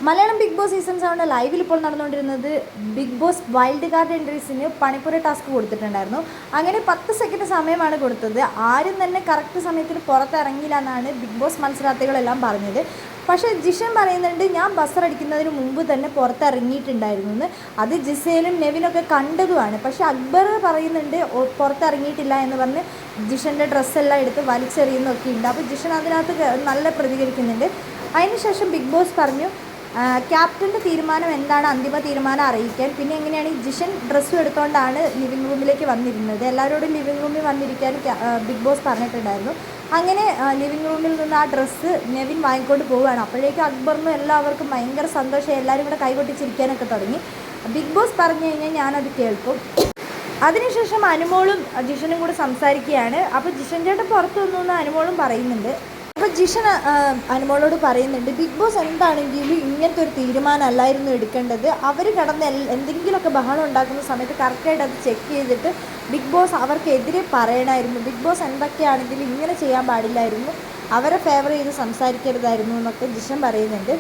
Malayalam big boss season 7 ലൈവിൽ ഇപ്പോൾ നടന്നുകൊണ്ടിരുന്നത് ബിഗ് ബോസ് വൈൽഡ് കാർഡ് എൻട്രീസിന് പണിപ്പുര ടാസ്ക് കൊടുത്തിട്ടുണ്ടായിരുന്നു. അങ്ങനെ 10 സെക്കൻഡ് സമയമാണ് കൊടുത്തത്. ആരും തന്നെ കറക്റ്റ് സമയത്തിന് പുറത്തിറങ്ങിയില്ല എന്നാണ് ബിഗ് ബോസ് മത്സരാർത്ഥികളെല്ലാം പറഞ്ഞത്. പക്ഷേ ജിഷൻ പറയുന്നുണ്ട്, ഞാൻ ബസ്സറടിക്കുന്നതിന് മുമ്പ് തന്നെ പുറത്തിറങ്ങിയിട്ടുണ്ടായിരുന്നു എന്ന്. അത് ജിസേലും നെവിനൊക്കെ കണ്ടതുമാണ്. പക്ഷേ അക്ബർ പറയുന്നുണ്ട് പുറത്തിറങ്ങിയിട്ടില്ല എന്ന് പറഞ്ഞ് ജിഷൻ്റെ ഡ്രസ്സെല്ലാം എടുത്ത് വലിച്ചെറിയുന്നൊക്കെ ഉണ്ട്. അപ്പോൾ ജിഷൻ അതിനകത്ത് നല്ല പ്രതികരിക്കുന്നുണ്ട്. അതിനുശേഷം ബിഗ് ബോസ് പറഞ്ഞു, ക്യാപ്റ്റൻ്റെ തീരുമാനം എന്താണ്, അന്തിമ തീരുമാനം അറിയിക്കാൻ. പിന്നെ എങ്ങനെയാണ് ഈ ജിഷൻ ഡ്രസ്സും എടുത്തുകൊണ്ടാണ് ലിവിങ് റൂമിലേക്ക് വന്നിരുന്നത്. എല്ലാവരോടും ലിവിങ് റൂമിൽ വന്നിരിക്കാൻ ബിഗ് ബോസ് പറഞ്ഞിട്ടുണ്ടായിരുന്നു. അങ്ങനെ ലിവിങ് റൂമിൽ നിന്ന് ആ ഡ്രസ്സ് നെവിൻ വാങ്ങിക്കൊണ്ട് പോവുകയാണ്. അപ്പോഴേക്കും അക്ബറിനും എല്ലാവർക്കും ഭയങ്കര സന്തോഷം. എല്ലാവരും കൂടെ കൈകൊട്ടിച്ചിരിക്കാനൊക്കെ തുടങ്ങി. ബിഗ് ബോസ് പറഞ്ഞു കഴിഞ്ഞാൽ ഞാനത് കേൾക്കും. അതിനുശേഷം അനുമോളും ജിഷനും കൂടെ സംസാരിക്കുകയാണ്. അപ്പോൾ ജിഷൻ ചേട്ടൻ പുറത്തു വന്നു എന്ന് അനുമോളും പറയുന്നുണ്ട്. അപ്പോൾ ജിഷൻ അനുമോളോട് പറയുന്നുണ്ട്, ബിഗ് ബോസ് എന്താണെങ്കിലും ഇങ്ങനത്തെ ഒരു തീരുമാനം അല്ലായിരുന്നു എടുക്കേണ്ടത്. അവർ കിടന്ന് എന്തെങ്കിലുമൊക്കെ ബഹളം ഉണ്ടാക്കുന്ന സമയത്ത് കറക്റ്റായിട്ട് അത് ചെക്ക് ചെയ്തിട്ട് ബിഗ് ബോസ് അവർക്കെതിരെ പറയണമായിരുന്നു. ബിഗ് ബോസ് എന്തൊക്കെയാണെങ്കിലും ഇങ്ങനെ ചെയ്യാൻ പാടില്ലായിരുന്നു, അവരെ ഫേവർ ചെയ്ത് സംസാരിക്കരുതായിരുന്നു എന്നൊക്കെ ജിഷൻ പറയുന്നുണ്ട്.